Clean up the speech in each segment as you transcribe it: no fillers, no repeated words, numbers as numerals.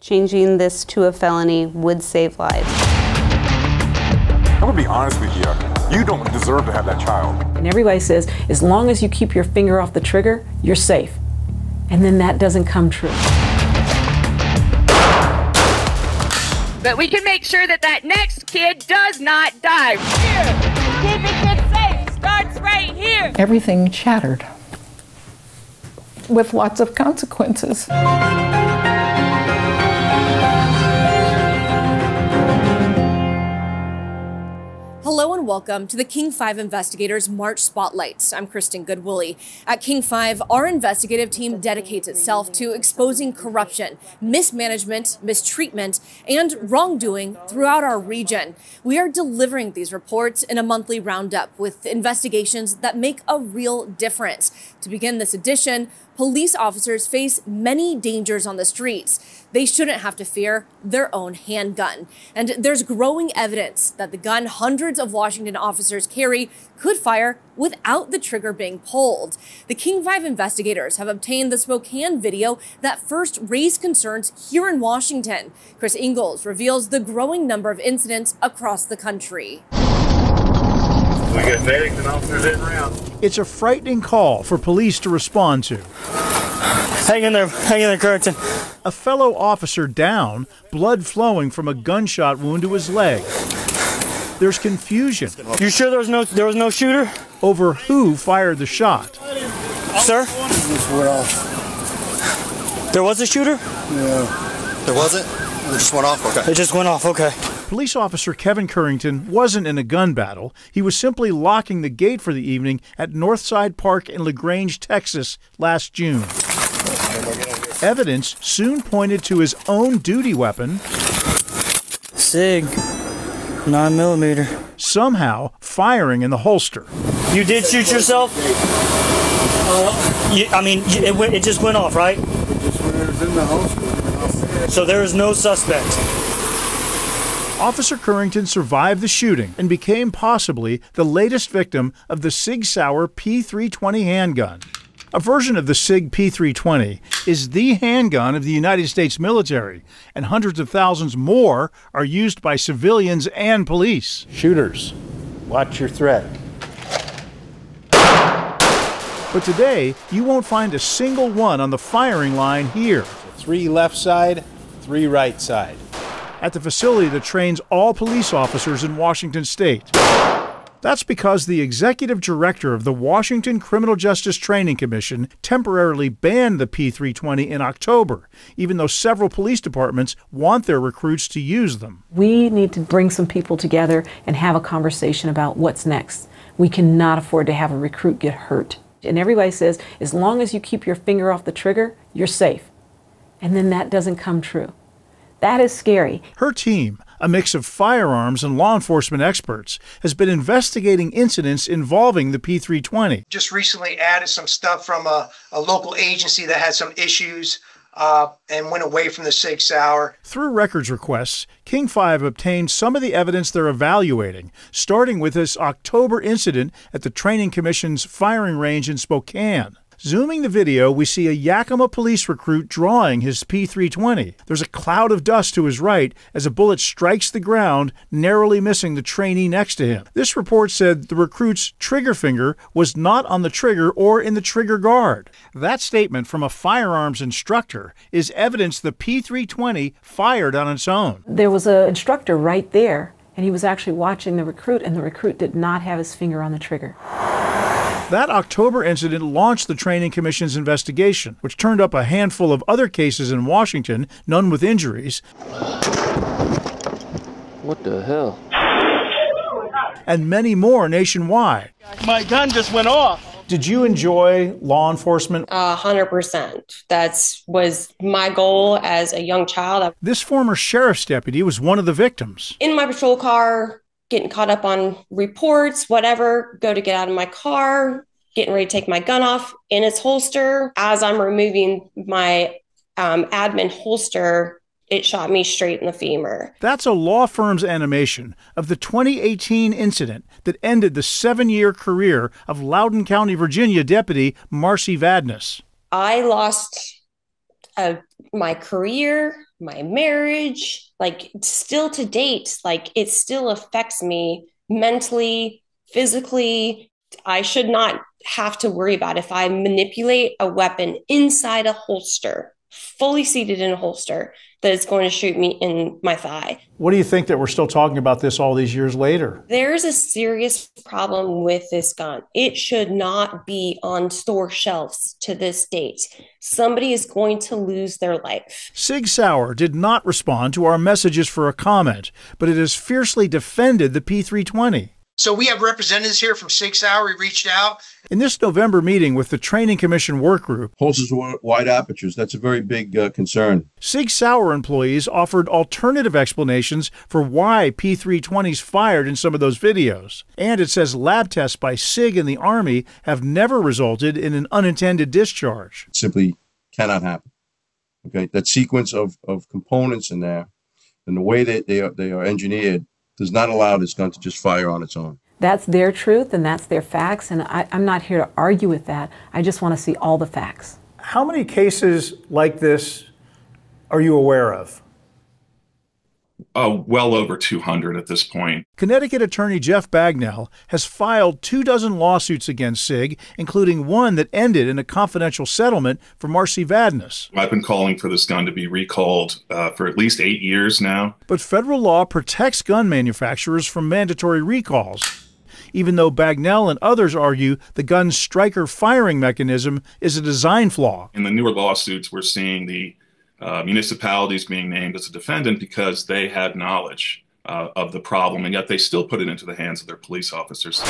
Changing this to a felony would save lives. I'm gonna be honest with you. You don't deserve to have that child. And everybody says, as long as you keep your finger off the trigger, you're safe. And then that doesn't come true. But we can make sure that that next kid does not die. Here, keeping kids safe starts right here. Everything shattered with lots of consequences. Hello and welcome to the King 5 Investigators March Spotlights. I'm Kristin Goodwillie. At King 5, our investigative team dedicates itself to exposing corruption, mismanagement, mistreatment, and wrongdoing throughout our region. We are delivering these reports in a monthly roundup with investigations that make a real difference. To begin this edition, police officers face many dangers on the streets. They shouldn't have to fear their own handgun. And there's growing evidence that the gun hundreds of Washington officers carry could fire without the trigger being pulled. The King 5 investigators have obtained the Spokane video that first raised concerns here in Washington. Chris Ingalls reveals the growing number of incidents across the country. We got medics and officers in around. It's a frightening call for police to respond to. Hang in there, Currington. A fellow officer down, blood flowing from a gunshot wound to his leg. There's confusion. You sure there was no shooter? Over who fired the shot. Sir? There was a shooter? Yeah. There wasn't? It just went off? Okay. It just went off, okay. Police officer Kevin Currington wasn't in a gun battle. He was simply locking the gate for the evening at Northside Park in LaGrange, Texas last June. Evidence soon pointed to his own duty weapon. SIG, 9mm. Somehow firing in the holster. You did shoot yourself? It just went off, right? It was in the holster. So there is no suspect. Officer Currington survived the shooting and became possibly the latest victim of the Sig Sauer P320 handgun. A version of the SIG P320 is the handgun of the United States military, and hundreds of thousands more are used by civilians and police. Shooters, watch your threat. But today, you won't find a single one on the firing line here. 3 left side, 3 right side. At the facility that trains all police officers in Washington state. That's because the executive director of the Washington Criminal Justice Training Commission temporarily banned the P320 in October, even though several police departments want their recruits to use them. We need to bring some people together and have a conversation about what's next. We cannot afford to have a recruit get hurt. And everybody says, as long as you keep your finger off the trigger, you're safe. And then that doesn't come true. That is scary. Her team, a mix of firearms and law enforcement experts, has been investigating incidents involving the P320. Just recently added some stuff from a local agency that had some issues and went away from the Sig Sauer. Through records requests, King 5 obtained some of the evidence they're evaluating, starting with this October incident at the Training Commission's firing range in Spokane. Zooming the video, we see a Yakima police recruit drawing his P320. There's a cloud of dust to his right as a bullet strikes the ground, narrowly missing the trainee next to him. This report said the recruit's trigger finger was not on the trigger or in the trigger guard. That statement from a firearms instructor is evidence the P320 fired on its own. There was an instructor right there, and he was actually watching the recruit, and the recruit did not have his finger on the trigger. That October incident launched the Training Commission's investigation, which turned up a handful of other cases in Washington, none with injuries. What the hell? And many more nationwide. My gun just went off. Did you enjoy law enforcement? 100%. That was my goal as a young child. This former sheriff's deputy was one of the victims. In my patrol car, getting caught up on reports, whatever, go to get out of my car, getting ready to take my gun off in its holster. As I'm removing my admin holster, it shot me straight in the femur. That's a law firm's animation of the 2018 incident that ended the 7-year career of Loudoun County, Virginia deputy Marcy Vadnais. I lost my career, my marriage, like still to date, like it still affects me mentally, physically. I should not have to worry about if I manipulate a weapon inside a holster, fully seated in a holster, that it's going to shoot me in my thigh. What do you think that we're still talking about this all these years later? There's a serious problem with this gun. It should not be on store shelves to this date. Somebody is going to lose their life. Sig Sauer did not respond to our messages for a comment, but it has fiercely defended the P320. So we have representatives here from Sig Sauer. We reached out. In this November meeting with the Training Commission work group, holsters with wide apertures, that's a very big concern. Sig Sauer employees offered alternative explanations for why P320s fired in some of those videos. And it says lab tests by Sig and the Army have never resulted in an unintended discharge. It simply cannot happen. Okay, that sequence of components in there and the way that they are engineered does not allow this gun to just fire on its own. That's their truth and that's their facts, and I'm not here to argue with that. I just want to see all the facts. How many cases like this are you aware of? Well over 200 at this point. Connecticut attorney Jeff Bagnell has filed 24 lawsuits against Sig, including one that ended in a confidential settlement for Marcy Vadnais. I've been calling for this gun to be recalled for at least 8 years now. But federal law protects gun manufacturers from mandatory recalls, even though Bagnell and others argue the gun's striker firing mechanism is a design flaw. In the newer lawsuits, we're seeing the municipalities being named as a defendant because they had knowledge of the problem, and yet they still put it into the hands of their police officers.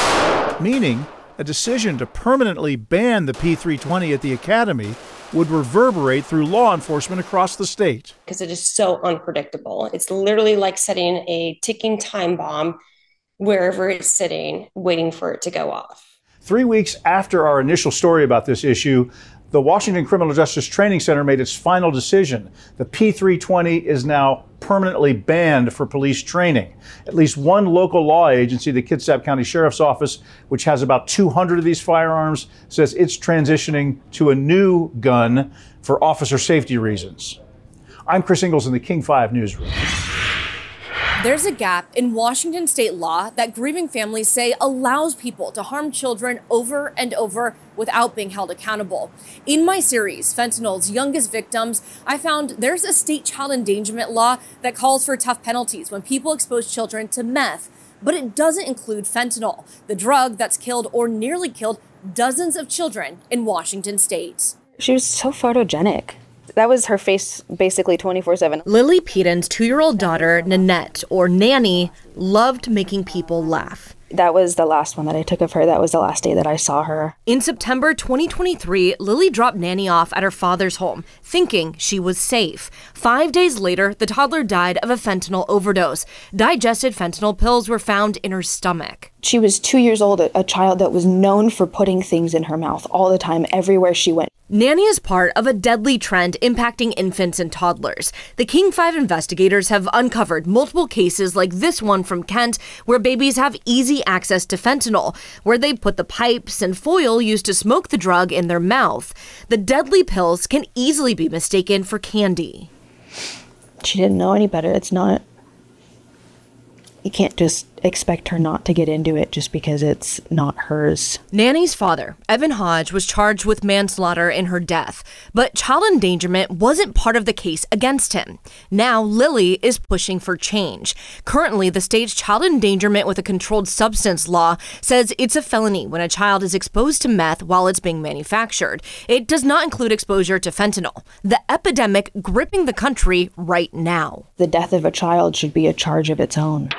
Meaning, a decision to permanently ban the P320 at the Academy would reverberate through law enforcement across the state. Because it is so unpredictable. It's literally like setting a ticking time bomb wherever it's sitting, waiting for it to go off. 3 weeks after our initial story about this issue, the Washington Criminal Justice Training Center made its final decision. The P320 is now permanently banned for police training. At least one local law agency, the Kitsap County Sheriff's Office, which has about 200 of these firearms, says it's transitioning to a new gun for officer safety reasons. I'm Chris Ingalls in the King 5 newsroom. There's a gap in Washington state law that grieving families say allows people to harm children over and over without being held accountable. In my series, Fentanyl's Youngest Victims, I found there's a state child endangerment law that calls for tough penalties when people expose children to meth, but it doesn't include fentanyl, the drug that's killed or nearly killed dozens of children in Washington state. She was so photogenic. That was her face basically 24/7. Lily Peden's 2-year-old daughter, Nanette, or Nanny, loved making people laugh. That was the last one that I took of her. That was the last day that I saw her. In September 2023, Lily dropped Nanny off at her father's home, thinking she was safe. 5 days later, the toddler died of a fentanyl overdose. Digested fentanyl pills were found in her stomach. She was 2 years old, a child that was known for putting things in her mouth all the time, everywhere she went. Nanny is part of a deadly trend impacting infants and toddlers. The King 5 investigators have uncovered multiple cases like this one from Kent, where babies have easy access to fentanyl, where they put the pipes and foil used to smoke the drug in their mouth. The deadly pills can easily be mistaken for candy. She didn't know any better. It's not... You can't just expect her not to get into it just because it's not hers. Nanny's father, Evan Hodge, was charged with manslaughter in her death, but child endangerment wasn't part of the case against him. Now, Lily is pushing for change. Currently, the state's child endangerment with a controlled substance law says it's a felony when a child is exposed to meth while it's being manufactured. It does not include exposure to fentanyl, the epidemic gripping the country right now. The death of a child should be a charge of its own.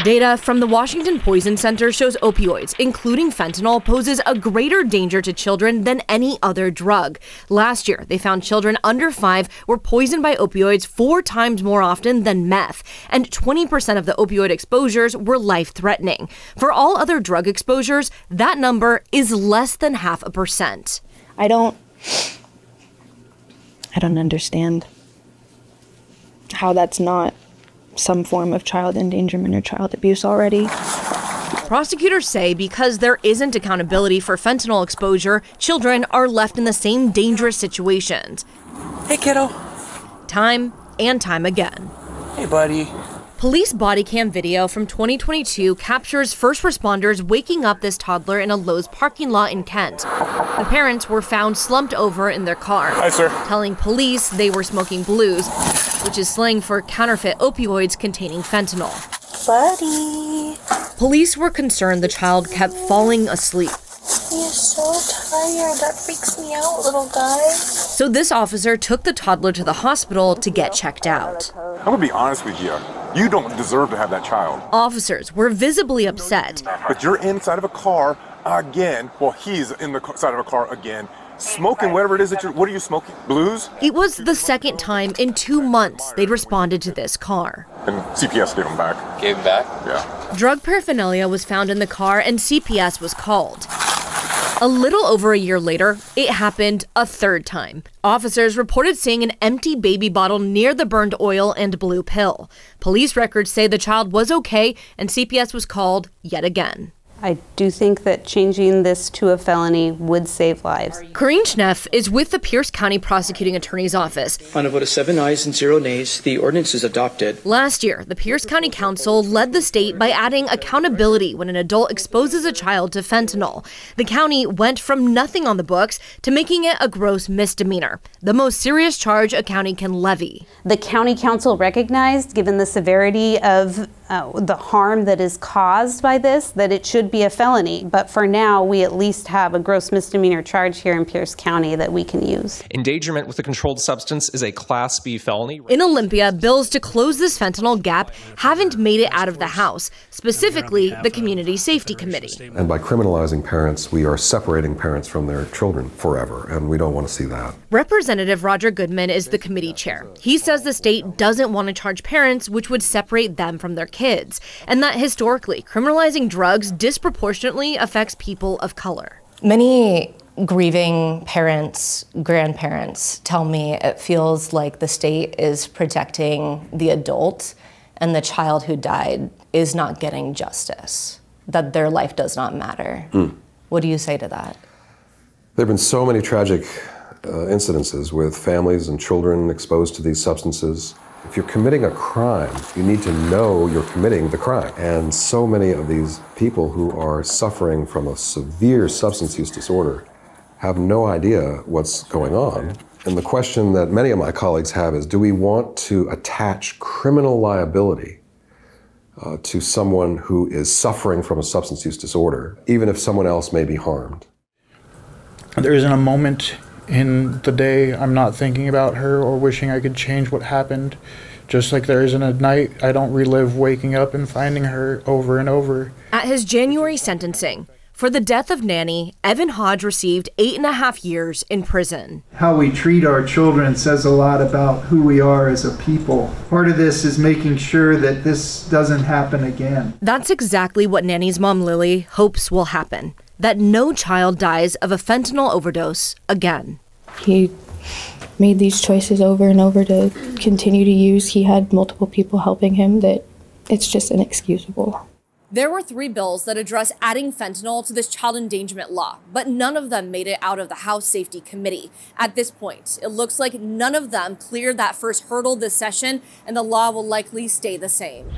Data from the Washington Poison Center shows opioids, including fentanyl, poses a greater danger to children than any other drug. Last year, they found children under 5 were poisoned by opioids 4 times more often than meth, and 20% of the opioid exposures were life-threatening. For all other drug exposures, that number is less than 0.5%. I don't understand how that's not some form of child endangerment or child abuse already. Prosecutors say because there isn't accountability for fentanyl exposure, children are left in the same dangerous situations. Hey, kiddo. time and time again. Hey, buddy. Police body cam video from 2022 captures first responders waking up this toddler in a Lowe's parking lot in Kent. The parents were found slumped over in their car, Hi, sir. telling police they were smoking blues, which is slang for counterfeit opioids containing fentanyl. Buddy. Police were concerned the child kept falling asleep. You're so tired. That freaks me out, little guy. So this officer took the toddler to the hospital to get checked out. I'm gonna be honest with you. You don't deserve to have that child. Officers were visibly upset. But you're inside of a car again. Well, he's in the side of a car again, smoking whatever it is that what are you smoking? Blues? It was the second time in 2 months they'd responded to this car. And CPS gave him back. Gave him back? Yeah. Drug paraphernalia was found in the car and CPS was called. A little over a year later, it happened a third time. Officers reported seeing an empty baby bottle near the burned oil and blue pill. Police records say the child was okay and CPS was called yet again. I do think that changing this to a felony would save lives. Corrine Schneff is with the Pierce County Prosecuting Attorney's Office. On a vote of 7 ayes and 0 nays, the ordinance is adopted. Last year, the Pierce County Council led the state by adding accountability when an adult exposes a child to fentanyl. The county went from nothing on the books to making it a gross misdemeanor, the most serious charge a county can levy. The county council recognized, given the severity of the harm that is caused by this, that it should be a felony. But for now, we at least have a gross misdemeanor charge here in Pierce County that we can use. Endangerment with a controlled substance is a Class B felony. In Olympia, bills to close this fentanyl gap haven't made it out of the House, specifically the Community Safety Committee. And by criminalizing parents, we are separating parents from their children forever, and we don't want to see that. Representative Roger Goodman is the committee chair. He says the state doesn't want to charge parents, which would separate them from their kids, and that historically, criminalizing drugs disproportionately affects people of color. Many grieving parents, grandparents tell me it feels like the state is protecting the adult and the child who died is not getting justice, that their life does not matter. What do you say to that? There have been so many tragic incidences with families and children exposed to these substances. If you're committing a crime, you need to know you're committing the crime. And so many of these people who are suffering from a severe substance use disorder have no idea what's going on. And the question that many of my colleagues have is, do we want to attach criminal liability to someone who is suffering from a substance use disorder, even if someone else may be harmed? There isn't a moment in the day I'm not thinking about her or wishing I could change what happened. Just like there isn't a night I don't relive waking up and finding her over and over. At his January sentencing, for the death of Nanny, Evan Hodge received 8.5 years in prison. How we treat our children says a lot about who we are as a people. Part of this is making sure that this doesn't happen again. That's exactly what Nanny's mom, Lily, hopes will happen. That no child dies of a fentanyl overdose again. He made these choices over and over to continue to use. He had multiple people helping him that it's just inexcusable. There were 3 bills that address adding fentanyl to this child endangerment law, but none of them made it out of the House Safety Committee. At this point, it looks like none of them cleared that first hurdle this session, and the law will likely stay the same.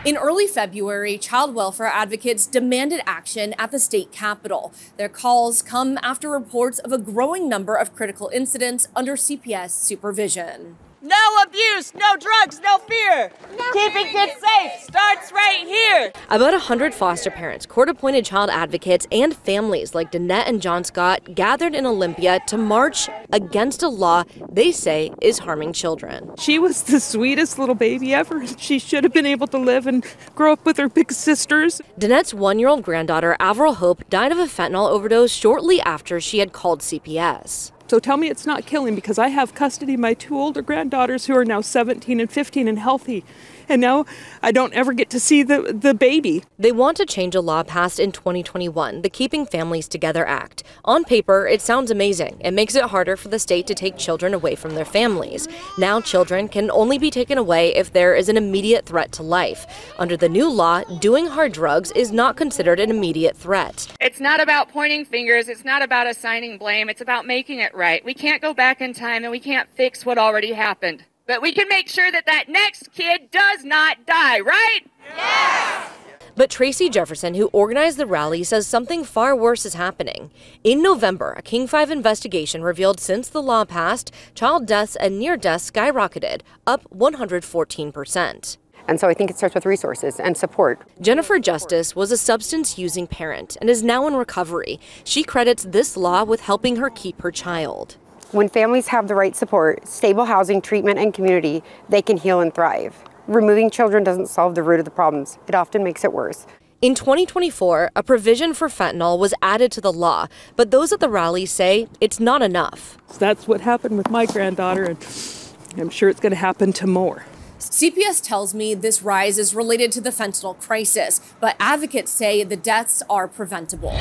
In early February, child welfare advocates demanded action at the state capitol. Their calls come after reports of a growing number of critical incidents under CPS supervision. No abuse, no drugs, no fear. Keeping kids safe starts right here. About 100 foster parents, court-appointed child advocates, and families like Danette and John Scott gathered in Olympia to march against a law they say is harming children. She was the sweetest little baby ever. She should have been able to live and grow up with her big sisters. Danette's 1-year-old granddaughter, Avril Hope, died of a fentanyl overdose shortly after she had called CPS. So tell me it's not killing, because I have custody of my 2 older granddaughters who are now 17 and 15 and healthy. and now I don't ever get to see the baby. They want to change a law passed in 2021, the Keeping Families Together Act. On paper, it sounds amazing. It makes it harder for the state to take children away from their families. Now children can only be taken away if there is an immediate threat to life. Under the new law, doing hard drugs is not considered an immediate threat. It's not about pointing fingers. It's not about assigning blame. It's about making it right. We can't go back in time and we can't fix what already happened. But we can make sure that that next kid does not die, right? Yes! But Tracy Jefferson, who organized the rally, says something far worse is happening. In November, a King 5 investigation revealed since the law passed, child deaths and near deaths skyrocketed, up 114%. And so I think it starts with resources and support. Jennifer Justice was a substance-using parent and is now in recovery. She credits this law with helping her keep her child. When families have the right support, stable housing, treatment, and community, they can heal and thrive. Removing children doesn't solve the root of the problems. It often makes it worse. In 2024, a provision for fentanyl was added to the law, but those at the rally say it's not enough. That's what happened with my granddaughter, and I'm sure it's going to happen to more. CPS tells me this rise is related to the fentanyl crisis, but advocates say the deaths are preventable.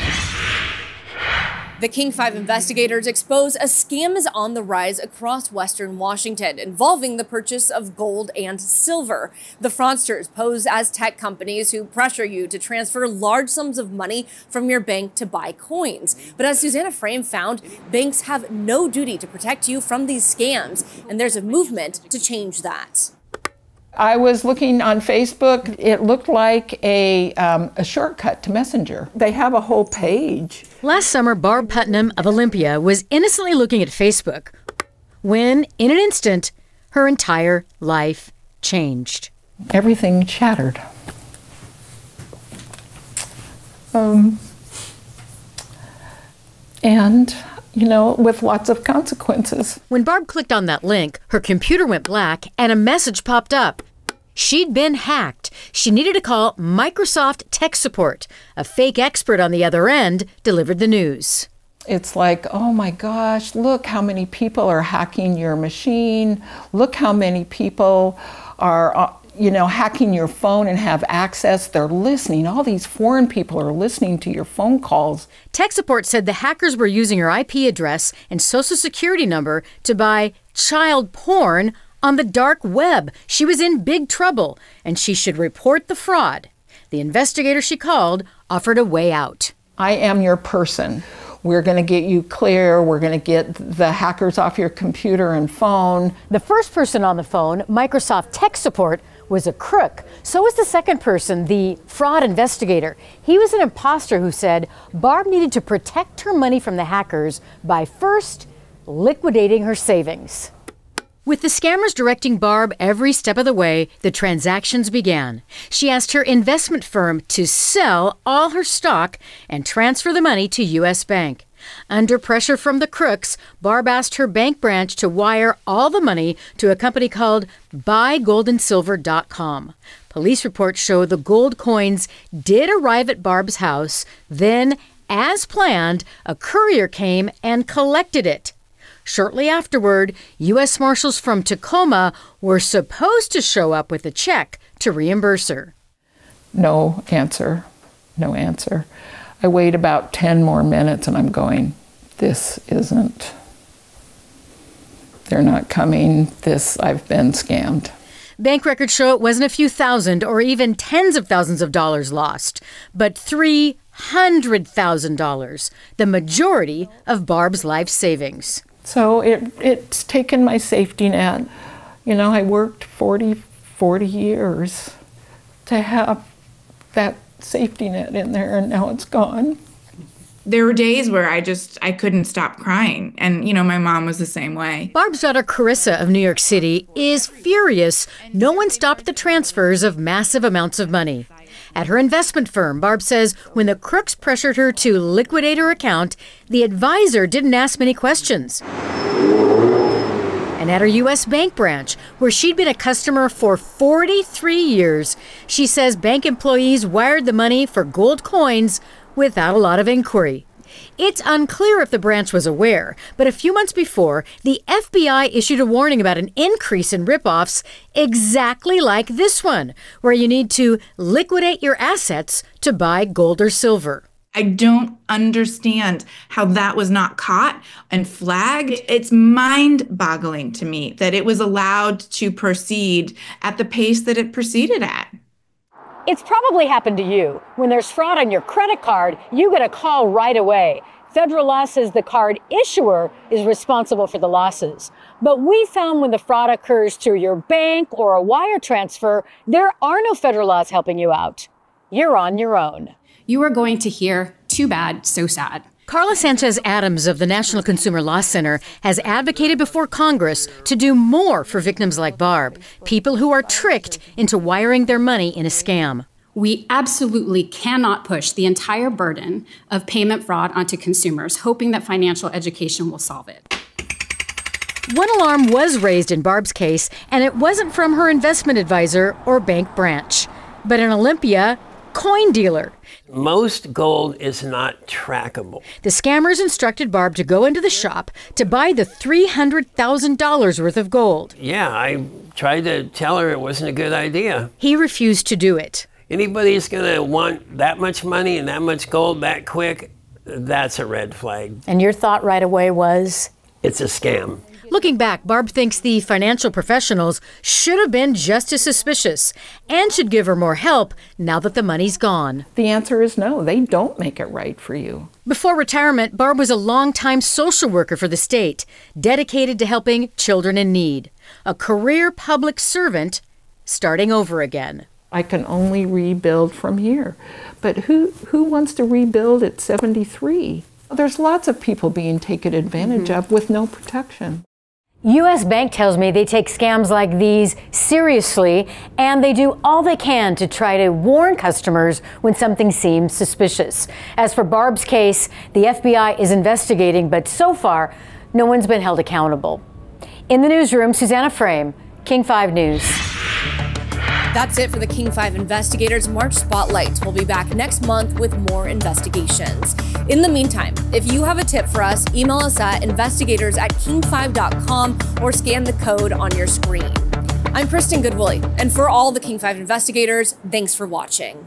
The King 5 investigators expose a scam is on the rise across Western Washington involving the purchase of gold and silver. The fraudsters pose as tech companies who pressure you to transfer large sums of money from your bank to buy coins. But as Susanna Frame found, banks have no duty to protect you from these scams, and there's a movement to change that. I was looking on Facebook. It looked like a shortcut to Messenger. They have a whole page. Last summer, Barb Putnam of Olympia was innocently looking at Facebook when, in an instant, her entire life changed. Everything shattered. And, you know, with lots of consequences. When Barb clicked on that link, her computer went black and a message popped up. She'd been hacked. She needed to call Microsoft Tech Support. A fake expert on the other end delivered the news. It's like, oh my gosh, look how many people are hacking your machine. Look how many people are, hacking your phone and have access. They're listening. All these foreign people are listening to your phone calls. Tech Support said the hackers were using her IP address and social security number to buy child porn on the dark web. She was in big trouble, and she should report the fraud. The investigator she called offered a way out. I am your person. We're going to get you clear. We're going to get the hackers off your computer and phone. The first person on the phone, Microsoft Tech Support, was a crook. So was the second person, the fraud investigator. He was an imposter who said Barb needed to protect her money from the hackers by first liquidating her savings. With the scammers directing Barb every step of the way, the transactions began. She asked her investment firm to sell all her stock and transfer the money to U.S. Bank. Under pressure from the crooks, Barb asked her bank branch to wire all the money to a company called BuyGoldandSilver.com. Police reports show the gold coins did arrive at Barb's house. Then, as planned, a courier came and collected it. Shortly afterward, U.S. Marshals from Tacoma were supposed to show up with a check to reimburse her. No answer. No answer. I wait about 10 more minutes and I'm going, this isn't, they're not coming. I've been scammed. Bank records show it wasn't a few thousand or even tens of thousands of dollars lost, but $300,000, the majority of Barb's life savings. So it's taken my safety net. You know, I worked 40 years to have that safety net in there, and now it's gone. There were days where I couldn't stop crying. And, my mom was the same way. Barb's daughter, Carissa of New York City, is furious no one stopped the transfers of massive amounts of money. At her investment firm, Barb says when the crooks pressured her to liquidate her account, the advisor didn't ask many questions. And at her U.S. bank branch, where she'd been a customer for 43 years, she says bank employees wired the money for gold coins without a lot of inquiry. It's unclear if the branch was aware, but a few months before, the FBI issued a warning about an increase in ripoffs exactly like this one, where you need to liquidate your assets to buy gold or silver. I don't understand how that was not caught and flagged. It's mind-boggling to me that it was allowed to proceed at the pace that it proceeded at. It's probably happened to you. When there's fraud on your credit card, you get a call right away. Federal law says the card issuer is responsible for the losses. But we found when the fraud occurs through your bank or a wire transfer, there are no federal laws helping you out. You're on your own. You are going to hear too bad, so sad. Carla Sanchez-Adams of the National Consumer Law Center has advocated before Congress to do more for victims like Barb, people who are tricked into wiring their money in a scam. We absolutely cannot push the entire burden of payment fraud onto consumers, hoping that financial education will solve it. One alarm was raised in Barb's case, and it wasn't from her investment advisor or bank branch, but an Olympia coin dealer. Most gold is not trackable. The scammers instructed Barb to go into the shop to buy the $300,000 worth of gold. Yeah, I tried to tell her it wasn't a good idea. He refused to do it. Anybody who's going to want that much money and that much gold that quick, that's a red flag. And your thought right away was? It's a scam. Looking back, Barb thinks the financial professionals should have been just as suspicious and should give her more help now that the money's gone. The answer is no, they don't make it right for you. Before retirement, Barb was a longtime social worker for the state, dedicated to helping children in need. A career public servant starting over again. I can only rebuild from here. But who wants to rebuild at 73? There's lots of people being taken advantage of with no protection. U.S. Bank tells me they take scams like these seriously, and they do all they can to try to warn customers when something seems suspicious. As for Barb's case, the FBI is investigating, but so far, no one's been held accountable. In the newsroom, Susanna Frame, King 5 News. That's it for the King 5 Investigators March Spotlight. We'll be back next month with more investigations. In the meantime, if you have a tip for us, email us at investigators@king5.com or scan the code on your screen. I'm Kristin Goodwillie, and for all the King 5 Investigators, thanks for watching.